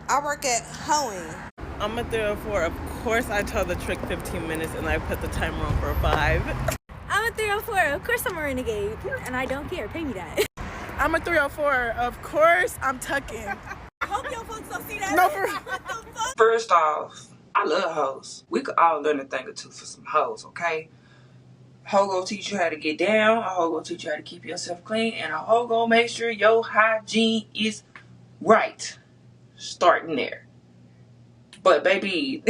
I work at hoeing. I'm a 304. Of course, I tell the trick 15 minutes and I put the timer on for 5. I'm a 304. Of course I'm a renegade. And I don't care. Pay me that. I'm a 304. Of course I'm tucking. I hope your folks don't see that. No, for What the fuck? First off, I love hoes. We could all learn a thing or two for some hoes, okay? A hoe gonna teach you how to get down. A hoe gonna teach you how to keep yourself clean. And a hoe gonna make sure your hygiene is right. Starting there. But baby,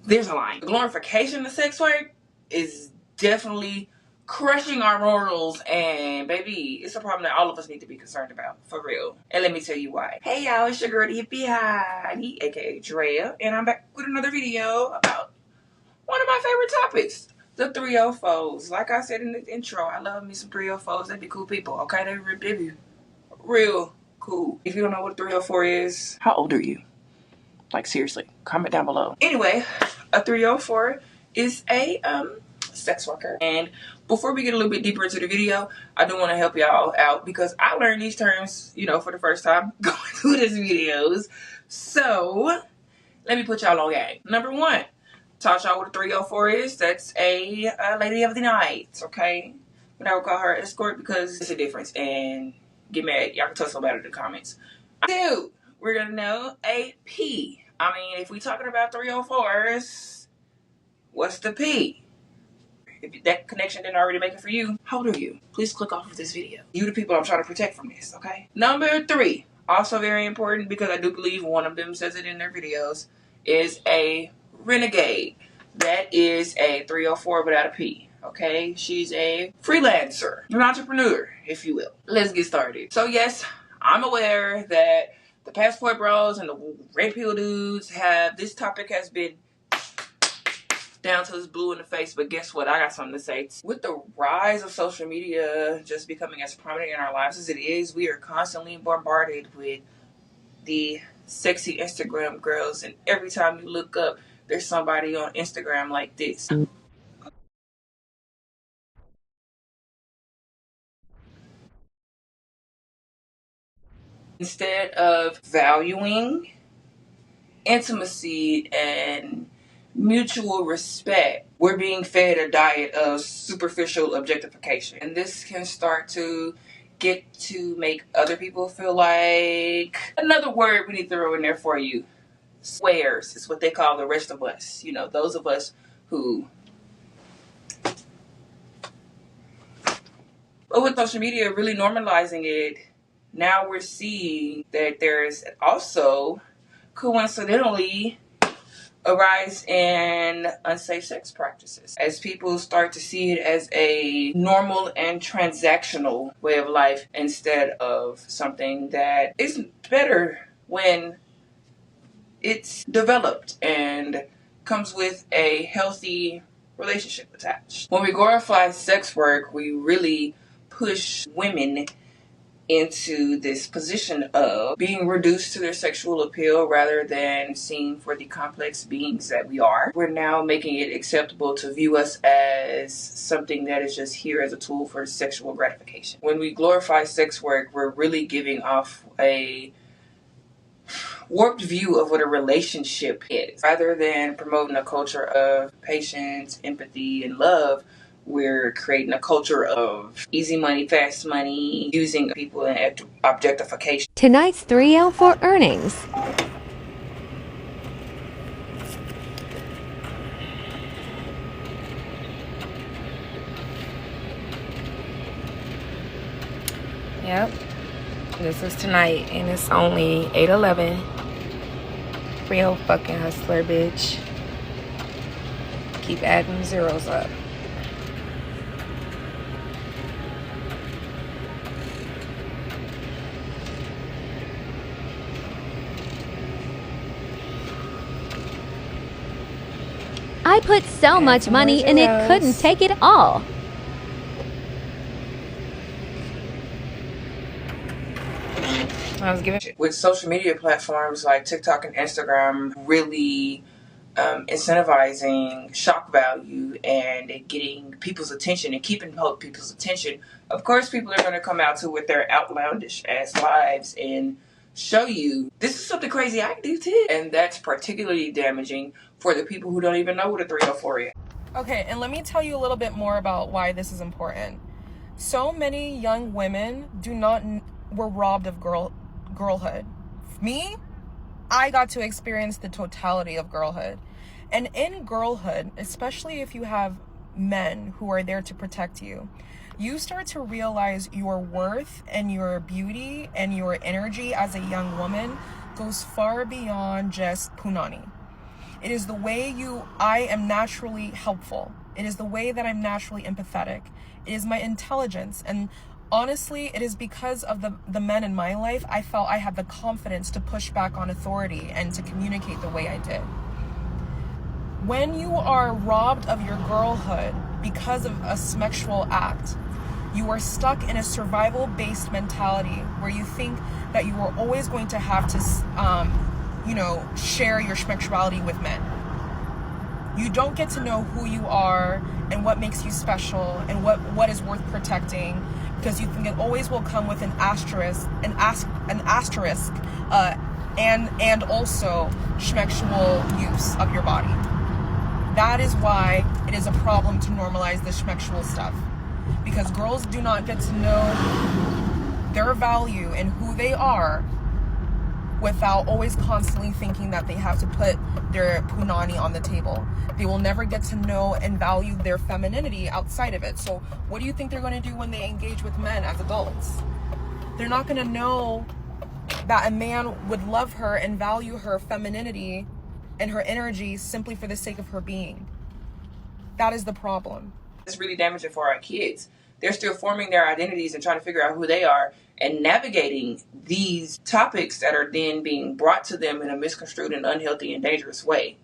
there's a line. The glorification of sex work is definitely crushing our morals, and baby, it's a problem that all of us need to be concerned about, for real. And let me tell you why. Hey y'all, it's your girl, the hippie hottie, aka Drea, and I'm back with another video about one of my favorite topics, the 304s. Like I said in the intro, I love me some 304s. They be cool people, okay? They be real cool. If you don't know what a 304 is, how old are you? Like, seriously, comment down below. Anyway, a 304 is a sex worker. And before we get a little bit deeper into the video, I do want to help y'all out because I learned these terms, for the first time going through these videos. So, let me put y'all on game. Number one, taught y'all what a 304 is. That's a lady of the night, okay? But I would call her escort because it's a difference. And get mad. Y'all can tell us about it in the comments. Two, we're going to know a P. I mean, if we talking about 304s, what's the P? If that connection didn't already make it for you, how old are you? Please click off of this video. You the people I'm trying to protect from this, okay? Number three, also very important because I do believe one of them says it in their videos, is a renegade. That is a 304 without a P, okay? She's a freelancer, an entrepreneur, if you will. Let's get started. So yes, I'm aware that the passport bros and the red pill dudes this topic has been down to this blue in the face, but guess what? I got something to say. With the rise of social media just becoming as prominent in our lives as it is, we are constantly bombarded with the sexy Instagram girls, and every time you look up, there's somebody on Instagram like this. Instead of valuing intimacy and mutual respect, we're being fed a diet of superficial objectification. And this can start to get to make other people feel like, another word we need to throw in there for you, squares is what they call the rest of us. Those of us who... But with social media really normalizing it, now we're seeing that there's also, coincidentally, a rise in unsafe sex practices as people start to see it as a normal and transactional way of life instead of something that is better when it's developed and comes with a healthy relationship attached. When we glorify sex work, we really push women into this position of being reduced to their sexual appeal rather than seen for the complex beings that we are. We're now making it acceptable to view us as something that is just here as a tool for sexual gratification. When we glorify sex work, we're really giving off a warped view of what a relationship is. Rather than promoting a culture of patience, empathy, and love, we're creating a culture of easy money, fast money, using people in objectification. Tonight's 304 earnings. Yep. This is tonight, and it's only 8:11. Real fucking hustler, bitch. Keep adding zeros up. I put so much money and it couldn't take it all. I was giving with social media platforms like TikTok and Instagram really incentivizing shock value and getting people's attention and keeping people's attention. Of course, people are going to come out to with their outlandish ass lives and show you this is something crazy I can do too. And that's particularly damaging for the people who don't even know what a 304 is. Okay, and let me tell you a little bit more about why this is important. So many young women were robbed of girlhood. Me, I got to experience the totality of girlhood. And in girlhood, especially if you have men who are there to protect you, you start to realize your worth and your beauty and your energy as a young woman goes far beyond just punani. It is the way I am naturally helpful. It is the way that I'm naturally empathetic. It is my intelligence. And honestly, it is because of the men in my life, I felt I had the confidence to push back on authority and to communicate the way I did. When you are robbed of your girlhood because of a sexual act, you are stuck in a survival-based mentality where you think that you are always going to have to, share your sexuality with men. You don't get to know who you are and what makes you special and what is worth protecting, because you think it always will come with an asterisk, and also sexual use of your body. That is why it is a problem to normalize the sexual stuff, because girls do not get to know their value and who they are without always constantly thinking that they have to put their punani on the table. They will never get to know and value their femininity outside of it. So what do you think they're going to do when they engage with men as adults? They're not going to know that a man would love her and value her femininity and her energy simply for the sake of her being. That is the problem. It's really damaging for our kids. They're still forming their identities and trying to figure out who they are and navigating these topics that are then being brought to them in a misconstrued and unhealthy and dangerous way.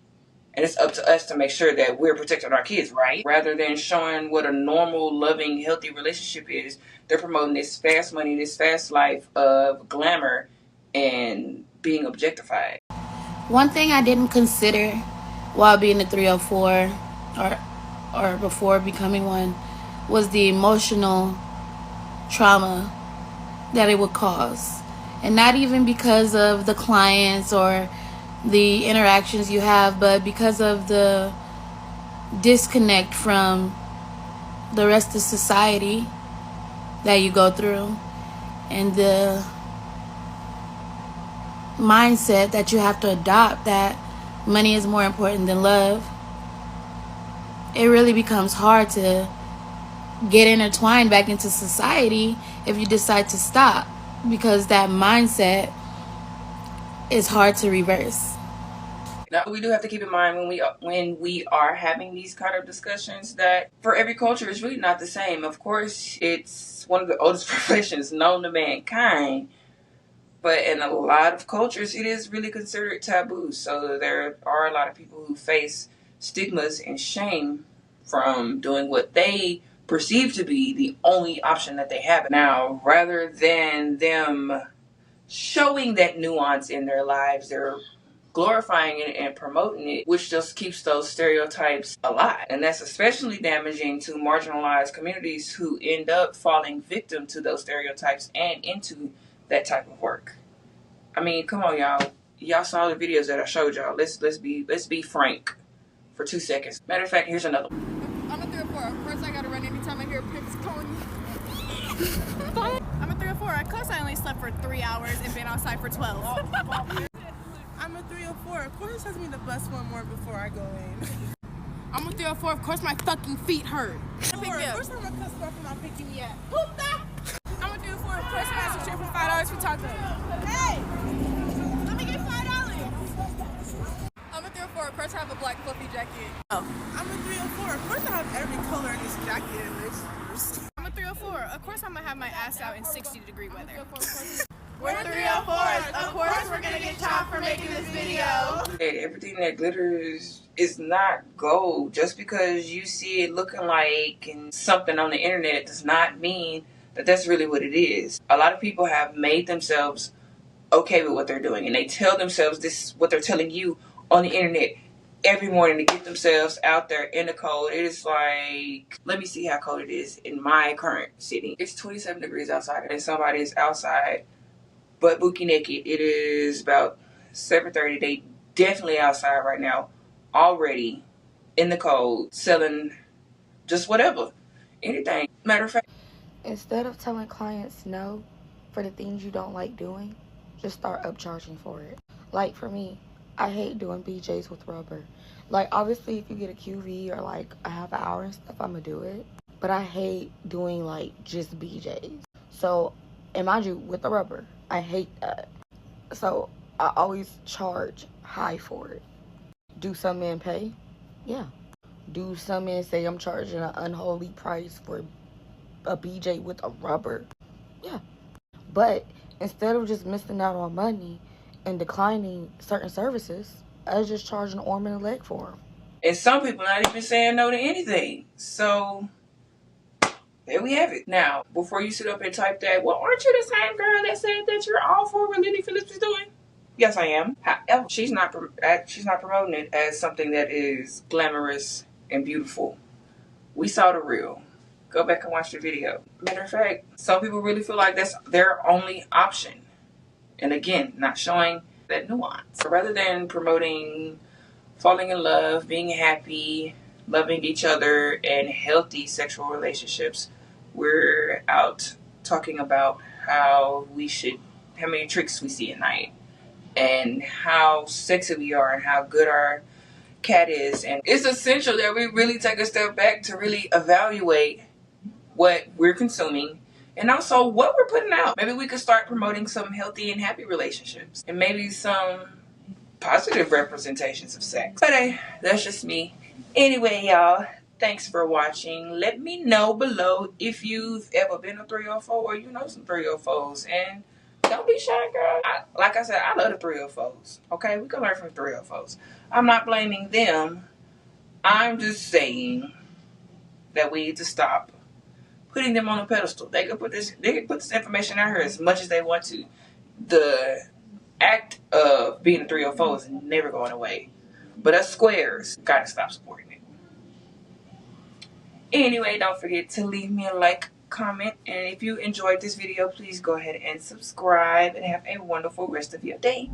And it's up to us to make sure that we're protecting our kids, right? Rather than showing what a normal, loving, healthy relationship is, they're promoting this fast money, this fast life of glamour and being objectified. One thing I didn't consider while being a 304 or before becoming one was the emotional trauma that it would cause. And not even because of the clients or the interactions you have, but because of the disconnect from the rest of society that you go through and the mindset that you have to adopt that money is more important than love. It really becomes hard to get intertwined back into society if you decide to stop, because that mindset is hard to reverse. Now, we do have to keep in mind when we are having these kind of discussions that for every culture it's really not the same. Of course, it's one of the oldest professions known to mankind, but in a lot of cultures it is really considered taboo. So there are a lot of people who face stigmas and shame from doing what they perceive to be the only option that they have. Now, rather than them showing that nuance in their lives, they're glorifying it and promoting it, which just keeps those stereotypes alive. And that's especially damaging to marginalized communities who end up falling victim to those stereotypes and into that type of work. I mean, come on, y'all. Y'all saw the videos that I showed y'all. Let's be frank for 2 seconds. Matter of fact, here's another one. I'm a 304. First, I gotta run anytime I hear pigs calling me. I'm a 304. Of course, I only slept for 3 hours and been outside for 12. I'm a 304. Of course, has me the bus one more before I go in. I'm a 304. Of course, my fucking feet hurt. Of course, I'm a customer for not picking me up. Whoop that! I'm a 304. Of course, I asked a for $5 for tacos. Hey! Let me get $5. I'm a 304. Of course, I have a black fluffy jacket. Oh. I'm a 304. Of course, I have every color in this jacket in this. I'm a 304. Of course, I'm gonna have my ass out in 60-degree weather. We're 304s. Of course, we're gonna get chopped for making this video. Everything that glitters is not gold. Just because you see it looking like something on the internet does not mean that that's really what it is. A lot of people have made themselves okay with what they're doing, and they tell themselves this is what they're telling you on the internet every morning to get themselves out there in the cold. It is like, let me see how cold it is in my current city. It's 27 degrees outside, and somebody is outside But Bookie Naked, it is about 7:30. They definitely outside right now, already in the cold, selling just whatever, anything. Matter of fact, instead of telling clients no for the things you don't like doing, just start upcharging for it. Like for me, I hate doing BJs with rubber. Like obviously if you get a QV or like a half an hour and stuff, I'm gonna do it. But I hate doing like just BJs. So, and mind you, with the rubber, I hate that. So I always charge high for it. Do some men pay? Yeah. Do some men say I'm charging an unholy price for a BJ with a rubber? Yeah. But instead of just missing out on money and declining certain services, I just charge an arm and a leg for them. and some people not even saying no to anything. So there we have it. Now, before you sit up and type that, well, aren't you the same girl that said that you're all for what Lenny Phillips is doing? Yes, I am. However, she's not promoting it as something that is glamorous and beautiful. We saw the real. Go back and watch the video. Matter of fact, some people really feel like that's their only option. And again, not showing that nuance. So rather than promoting falling in love, being happy, loving each other, and healthy sexual relationships, we're out talking about how many tricks we see at night, and how sexy we are, and how good our cat is. And it's essential that we really take a step back to really evaluate what we're consuming and also what we're putting out. Maybe we could start promoting some healthy and happy relationships, and maybe some positive representations of sex. But hey, that's just me. Anyway, y'all, thanks for watching. Let me know below if you've ever been a 304 or you know some 304s. And don't be shy, girl. Like I said, I love the 304s. Okay, we can learn from 304s. I'm not blaming them. I'm just saying that we need to stop putting them on a pedestal. They can put this information out here as much as they want to. The act of being a 304 is never going away. But us squares gotta stop supporting it. Anyway, don't forget to leave me a like, comment, and if you enjoyed this video, please go ahead and subscribe and have a wonderful rest of your day.